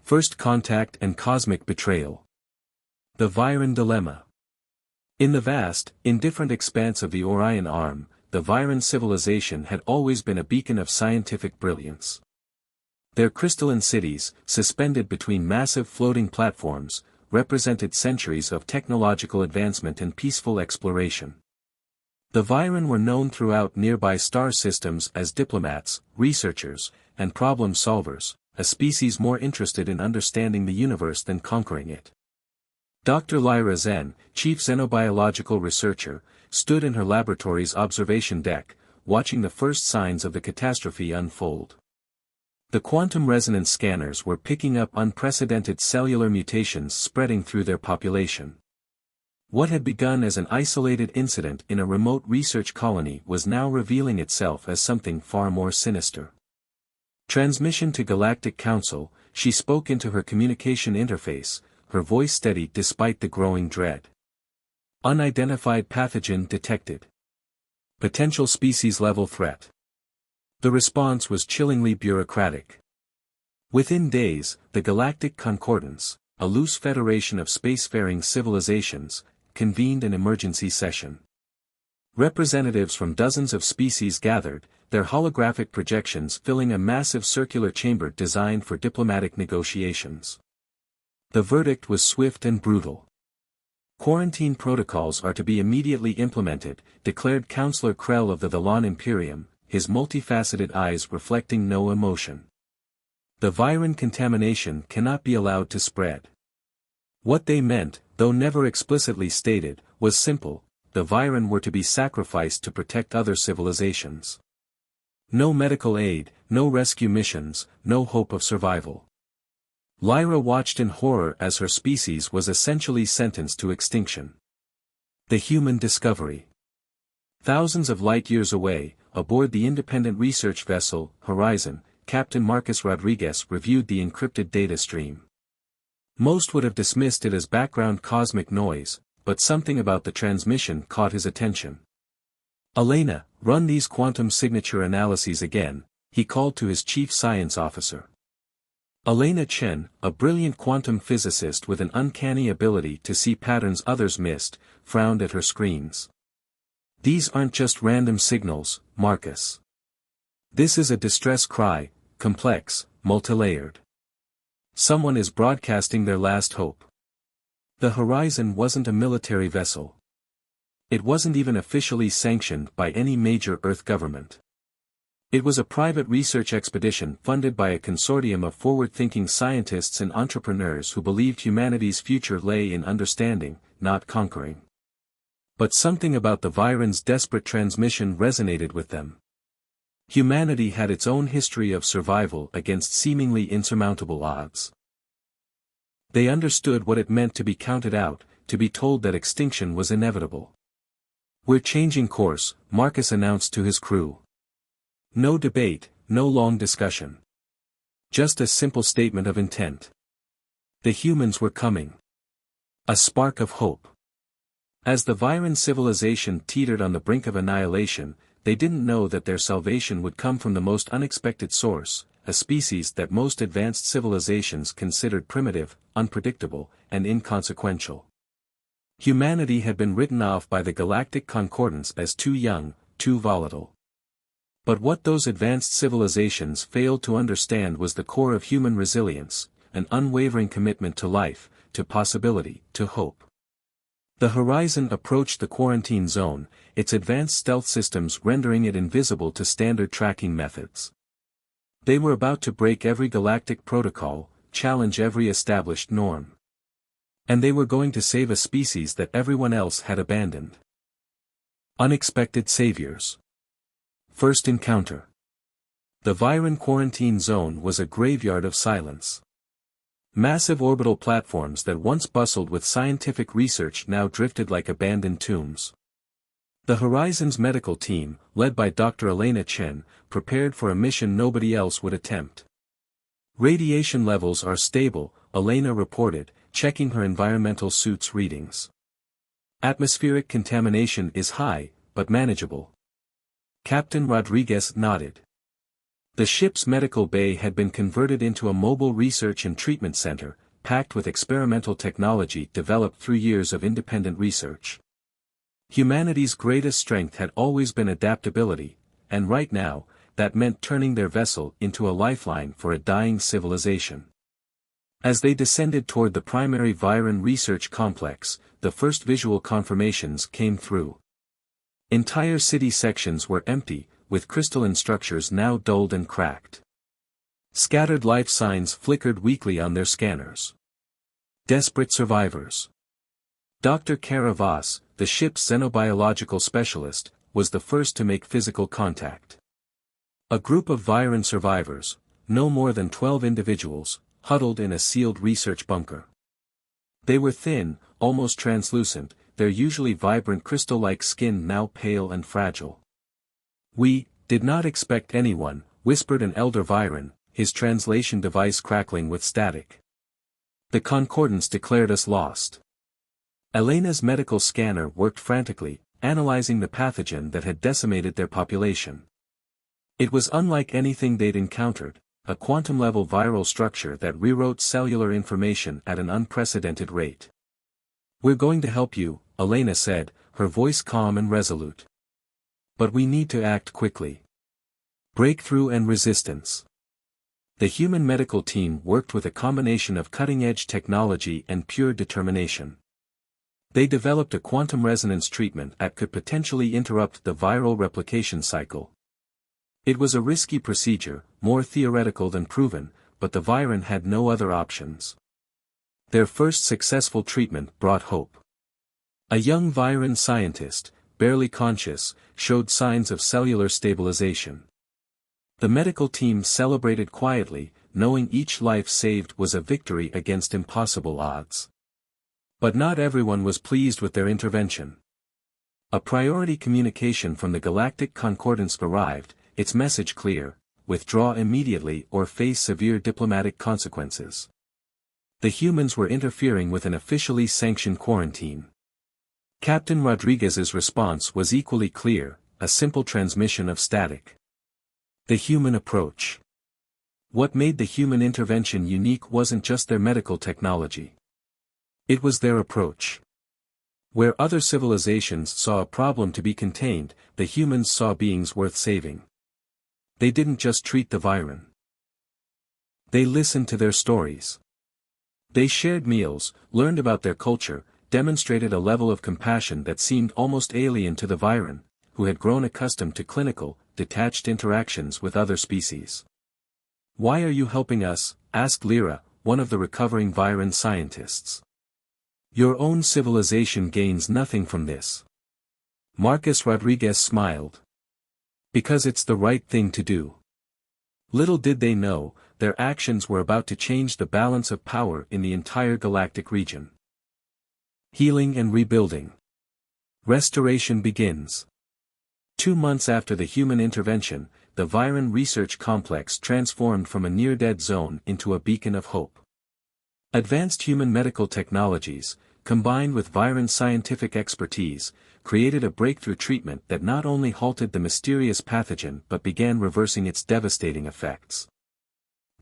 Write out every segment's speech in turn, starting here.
First Contact and Cosmic Betrayal. The Viren Dilemma. In the vast, indifferent expanse of the Orion Arm, the Viren civilization had always been a beacon of scientific brilliance. Their crystalline cities, suspended between massive floating platforms, represented centuries of technological advancement and peaceful exploration. The Viren were known throughout nearby star systems as diplomats, researchers, and problem solvers, a species more interested in understanding the universe than conquering it. Dr. Lyra Zen, chief xenobiological researcher, stood in her laboratory's observation deck, watching the first signs of the catastrophe unfold. The quantum resonance scanners were picking up unprecedented cellular mutations spreading through their population. What had begun as an isolated incident in a remote research colony was now revealing itself as something far more sinister. Transmission to Galactic Council, she spoke into her communication interface, her voice steady despite the growing dread. Unidentified pathogen detected. Potential species-level threat. The response was chillingly bureaucratic. Within days, the Galactic Concordance, a loose federation of spacefaring civilizations, convened an emergency session. Representatives from dozens of species gathered, their holographic projections filling a massive circular chamber designed for diplomatic negotiations. The verdict was swift and brutal. Quarantine protocols are to be immediately implemented, declared Councillor Krell of the Valon Imperium, his multifaceted eyes reflecting no emotion. The Viren contamination cannot be allowed to spread. What they meant, though never explicitly stated, was simple: the Viren were to be sacrificed to protect other civilizations. No medical aid, no rescue missions, no hope of survival. Lyra watched in horror as her species was essentially sentenced to extinction. The human discovery. Thousands of light-years away, aboard the independent research vessel, Horizon, Captain Marcus Rodriguez reviewed the encrypted data stream. Most would have dismissed it as background cosmic noise, but something about the transmission caught his attention. "Elena, run these quantum signature analyses again," he called to his chief science officer. Elena Chen, a brilliant quantum physicist with an uncanny ability to see patterns others missed, frowned at her screens. "These aren't just random signals, Marcus. This is a distress cry, complex, multilayered. Someone is broadcasting their last hope." The Horizon wasn't a military vessel. It wasn't even officially sanctioned by any major Earth government. It was a private research expedition funded by a consortium of forward-thinking scientists and entrepreneurs who believed humanity's future lay in understanding, not conquering. But something about the Viren's desperate transmission resonated with them. Humanity had its own history of survival against seemingly insurmountable odds. They understood what it meant to be counted out, to be told that extinction was inevitable. "We're changing course," Marcus announced to his crew. No debate, no long discussion. Just a simple statement of intent. The humans were coming. A spark of hope. As the Viren civilization teetered on the brink of annihilation, they didn't know that their salvation would come from the most unexpected source, a species that most advanced civilizations considered primitive, unpredictable, and inconsequential. Humanity had been written off by the Galactic Concordance as too young, too volatile. But what those advanced civilizations failed to understand was the core of human resilience, an unwavering commitment to life, to possibility, to hope. The Horizon approached the quarantine zone, its advanced stealth systems rendering it invisible to standard tracking methods. They were about to break every galactic protocol, challenge every established norm. And they were going to save a species that everyone else had abandoned. Unexpected saviors. First encounter. The Viren quarantine zone was a graveyard of silence. Massive orbital platforms that once bustled with scientific research now drifted like abandoned tombs. The Horizon's medical team, led by Dr. Elena Chen, prepared for a mission nobody else would attempt. "Radiation levels are stable," Elena reported, checking her environmental suit's readings. "Atmospheric contamination is high, but manageable." Captain Rodriguez nodded. The ship's medical bay had been converted into a mobile research and treatment center, packed with experimental technology developed through years of independent research. Humanity's greatest strength had always been adaptability, and right now, that meant turning their vessel into a lifeline for a dying civilization. As they descended toward the primary Viren research complex, the first visual confirmations came through. Entire city sections were empty, with crystalline structures now dulled and cracked. Scattered life signs flickered weakly on their scanners. Desperate survivors. Dr. Kara Voss, the ship's xenobiological specialist, was the first to make physical contact. A group of Viren survivors, no more than 12 individuals, huddled in a sealed research bunker. They were thin, almost translucent, their usually vibrant crystal-like skin now pale and fragile. "We did not expect anyone," whispered an elder Viren, his translation device crackling with static. "The concordance declared us lost." Elena's medical scanner worked frantically, analyzing the pathogen that had decimated their population. It was unlike anything they'd encountered, a quantum-level viral structure that rewrote cellular information at an unprecedented rate. "We're going to help you," Elena said, her voice calm and resolute. "But we need to act quickly." Breakthrough and resistance. The human medical team worked with a combination of cutting-edge technology and pure determination. They developed a quantum resonance treatment that could potentially interrupt the viral replication cycle. It was a risky procedure, more theoretical than proven, but the Viren had no other options. Their first successful treatment brought hope. A young Viren scientist, barely conscious, showed signs of cellular stabilization. The medical team celebrated quietly, knowing each life saved was a victory against impossible odds. But not everyone was pleased with their intervention. A priority communication from the Galactic Concordance arrived, its message clear: withdraw immediately or face severe diplomatic consequences. The humans were interfering with an officially sanctioned quarantine. Captain Rodriguez's response was equally clear: a simple transmission of static. The human approach. What made the human intervention unique wasn't just their medical technology. It was their approach. Where other civilizations saw a problem to be contained, the humans saw beings worth saving. They didn't just treat the Viren. They listened to their stories. They shared meals, learned about their culture, demonstrated a level of compassion that seemed almost alien to the Viren, who had grown accustomed to clinical, detached interactions with other species. "Why are you helping us?" asked Lyra, one of the recovering Viren scientists. "Your own civilization gains nothing from this." Marcus Rodriguez smiled. "Because it's the right thing to do." Little did they know, their actions were about to change the balance of power in the entire galactic region. Healing and rebuilding. Restoration begins. 2 months after the human intervention, the Viren research complex transformed from a near-dead zone into a beacon of hope. Advanced human medical technologies, combined with Viren scientific expertise, created a breakthrough treatment that not only halted the mysterious pathogen but began reversing its devastating effects.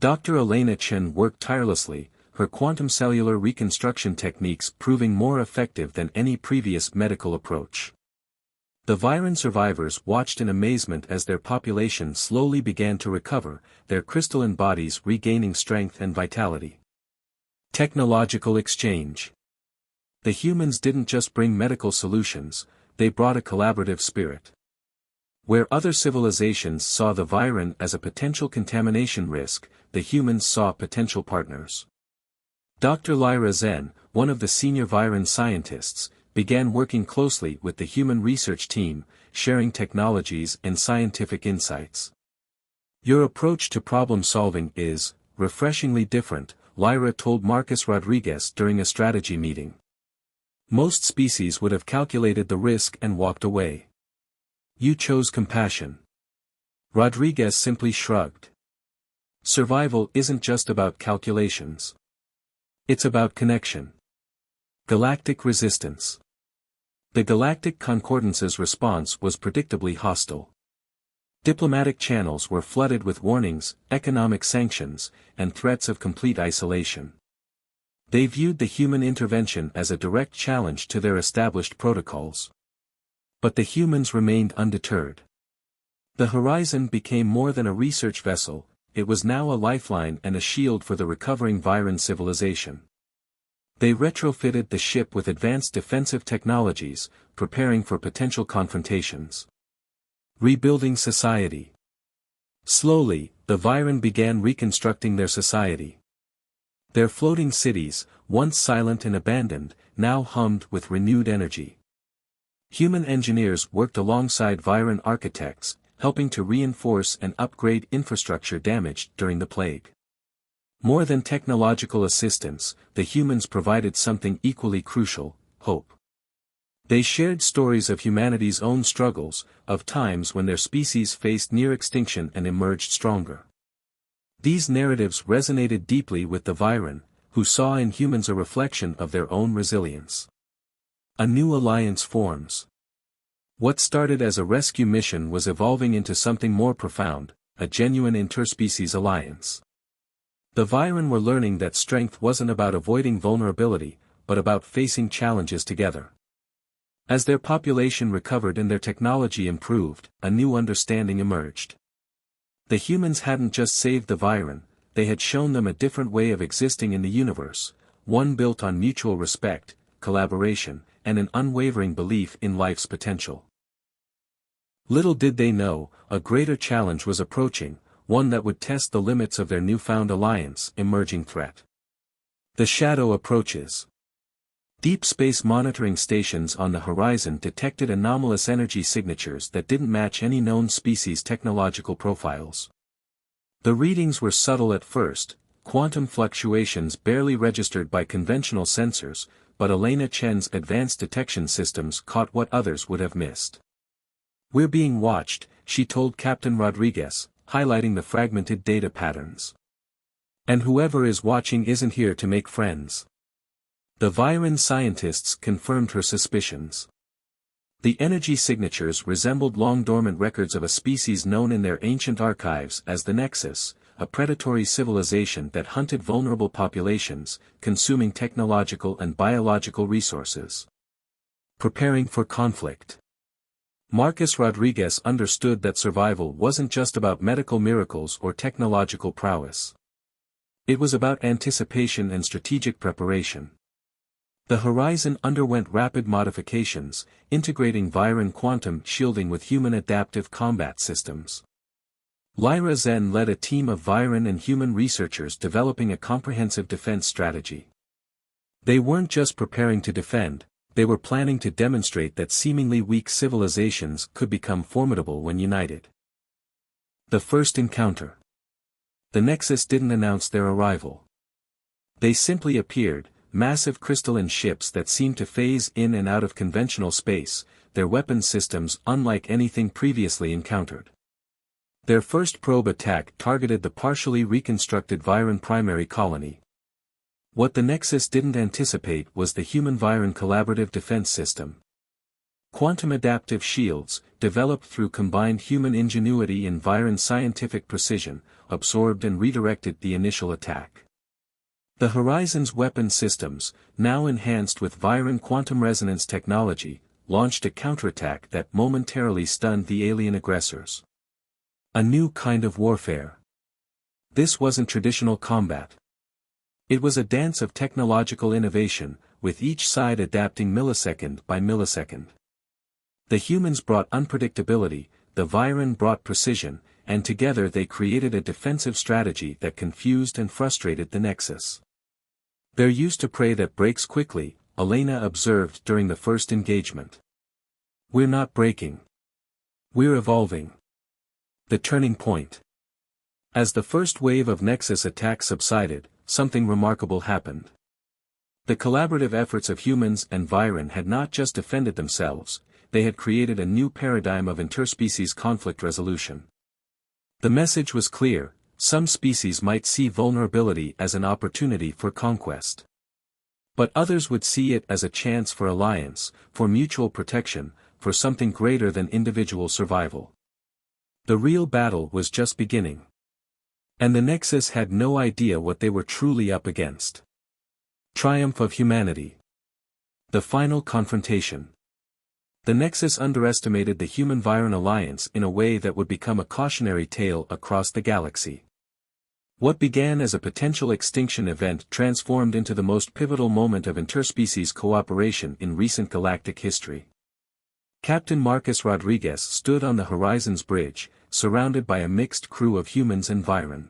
Dr. Elena Chen worked tirelessly, her quantum cellular reconstruction techniques proving more effective than any previous medical approach. The Viren survivors watched in amazement as their population slowly began to recover, their crystalline bodies regaining strength and vitality. Technological exchange. The humans didn't just bring medical solutions, they brought a collaborative spirit. Where other civilizations saw the Viren as a potential contamination risk, the humans saw potential partners. Dr. Lyra Zen, one of the senior Viren scientists, began working closely with the human research team, sharing technologies and scientific insights. "Your approach to problem solving is refreshingly different," Lyra told Marcus Rodriguez during a strategy meeting. "Most species would have calculated the risk and walked away. You chose compassion." Rodriguez simply shrugged. "Survival isn't just about calculations. It's about connection." Galactic resistance. The Galactic Concordance's response was predictably hostile. Diplomatic channels were flooded with warnings, economic sanctions, and threats of complete isolation. They viewed the human intervention as a direct challenge to their established protocols. But the humans remained undeterred. The Horizon became more than a research vessel, it was now a lifeline and a shield for the recovering Viren civilization. They retrofitted the ship with advanced defensive technologies, preparing for potential confrontations. Rebuilding society. Slowly, the Viren began reconstructing their society. Their floating cities, once silent and abandoned, now hummed with renewed energy. Human engineers worked alongside Viren architects, helping to reinforce and upgrade infrastructure damaged during the plague. More than technological assistance, the humans provided something equally crucial: hope. They shared stories of humanity's own struggles, of times when their species faced near extinction and emerged stronger. These narratives resonated deeply with the Viren, who saw in humans a reflection of their own resilience. A new alliance forms. What started as a rescue mission was evolving into something more profound, a genuine interspecies alliance. The Viren were learning that strength wasn't about avoiding vulnerability, but about facing challenges together. As their population recovered and their technology improved, a new understanding emerged. The humans hadn't just saved the Viren, they had shown them a different way of existing in the universe, one built on mutual respect, collaboration, and an unwavering belief in life's potential. Little did they know, a greater challenge was approaching, one that would test the limits of their newfound alliance. Emerging threat. The shadow approaches. Deep space monitoring stations on the horizon detected anomalous energy signatures that didn't match any known species' technological profiles. The readings were subtle at first, quantum fluctuations barely registered by conventional sensors, but Elena Chen's advanced detection systems caught what others would have missed. "We're being watched," she told Captain Rodriguez, highlighting the fragmented data patterns. "And whoever is watching isn't here to make friends." The Viren scientists confirmed her suspicions. The energy signatures resembled long-dormant records of a species known in their ancient archives as the Nexus, a predatory civilization that hunted vulnerable populations, consuming technological and biological resources. Preparing for conflict. Marcus Rodriguez understood that survival wasn't just about medical miracles or technological prowess. It was about anticipation and strategic preparation. The Horizon underwent rapid modifications, integrating Viren quantum shielding with human adaptive combat systems. Lyra Zen led a team of Viren and human researchers developing a comprehensive defense strategy. They weren't just preparing to defend, they were planning to demonstrate that seemingly weak civilizations could become formidable when united. The first encounter. The Nexus didn't announce their arrival. They simply appeared, massive crystalline ships that seemed to phase in and out of conventional space, their weapons systems unlike anything previously encountered. Their first probe attack targeted the partially reconstructed Viren primary colony. What the Nexus didn't anticipate was the human-Viren collaborative defense system. Quantum adaptive shields, developed through combined human ingenuity and Viren scientific precision, absorbed and redirected the initial attack. The Horizon's weapon systems, now enhanced with Viren quantum resonance technology, launched a counterattack that momentarily stunned the alien aggressors. A new kind of warfare. This wasn't traditional combat. It was a dance of technological innovation, with each side adapting millisecond by millisecond. The humans brought unpredictability, the Viren brought precision, and together they created a defensive strategy that confused and frustrated the Nexus. "They're used to prey that breaks quickly," Elena observed during the first engagement. "We're not breaking. We're evolving." The turning point. As the first wave of Nexus attacks subsided, something remarkable happened. The collaborative efforts of humans and Viren had not just defended themselves, they had created a new paradigm of interspecies conflict resolution. The message was clear: some species might see vulnerability as an opportunity for conquest. But others would see it as a chance for alliance, for mutual protection, for something greater than individual survival. The real battle was just beginning. And the Nexus had no idea what they were truly up against. Triumph of humanity. The final confrontation. The Nexus underestimated the human-Viren alliance in a way that would become a cautionary tale across the galaxy. What began as a potential extinction event transformed into the most pivotal moment of interspecies cooperation in recent galactic history. Captain Marcus Rodriguez stood on the Horizon's bridge, surrounded by a mixed crew of humans and Viren.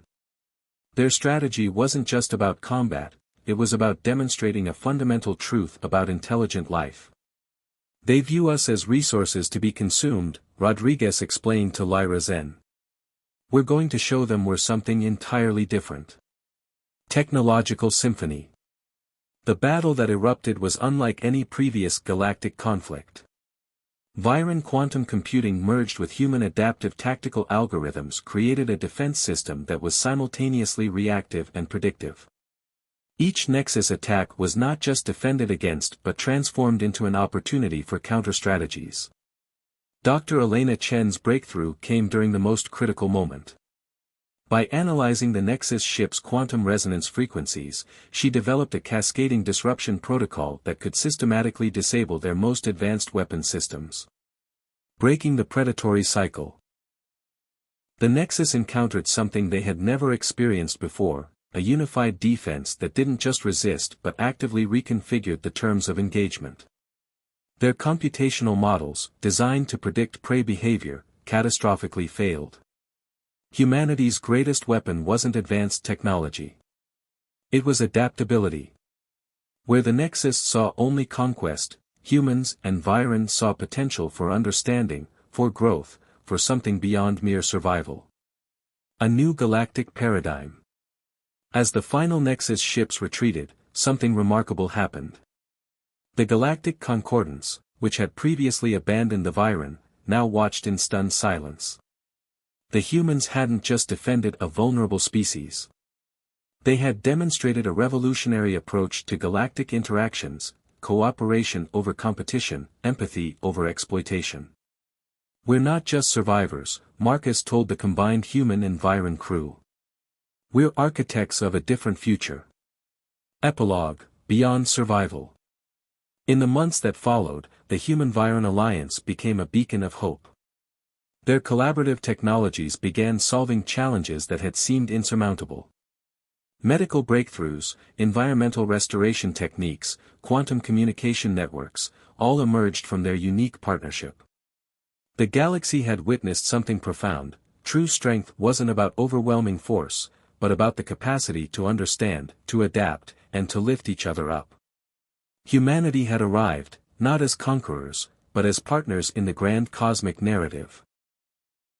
Their strategy wasn't just about combat, it was about demonstrating a fundamental truth about intelligent life. They view us as resources to be consumed, Rodriguez explained to Lyra Zen. We're going to show them we're something entirely different. Technological symphony. The battle that erupted was unlike any previous galactic conflict. Viren quantum computing merged with human adaptive tactical algorithms created a defense system that was simultaneously reactive and predictive. Each Nexus attack was not just defended against but transformed into an opportunity for counter-strategies. Dr. Elena Chen's breakthrough came during the most critical moment. By analyzing the Nexus ship's quantum resonance frequencies, she developed a cascading disruption protocol that could systematically disable their most advanced weapon systems. Breaking the predatory cycle. The Nexus encountered something they had never experienced before, a unified defense that didn't just resist but actively reconfigured the terms of engagement. Their computational models, designed to predict prey behavior, catastrophically failed. Humanity's greatest weapon wasn't advanced technology. It was adaptability. Where the Nexus saw only conquest, humans and Viren saw potential for understanding, for growth, for something beyond mere survival. A new galactic paradigm. As the final Nexus ships retreated, something remarkable happened. The Galactic Concordance, which had previously abandoned the Viren, now watched in stunned silence. The humans hadn't just defended a vulnerable species. They had demonstrated a revolutionary approach to galactic interactions, cooperation over competition, empathy over exploitation. We're not just survivors, Marcus told the combined human and Viren crew. We're architects of a different future. Epilogue, Beyond Survival. In the months that followed, the Human-Viren alliance became a beacon of hope. Their collaborative technologies began solving challenges that had seemed insurmountable. Medical breakthroughs, environmental restoration techniques, quantum communication networks, all emerged from their unique partnership. The galaxy had witnessed something profound. True strength wasn't about overwhelming force, but about the capacity to understand, to adapt, and to lift each other up. Humanity had arrived, not as conquerors, but as partners in the grand cosmic narrative.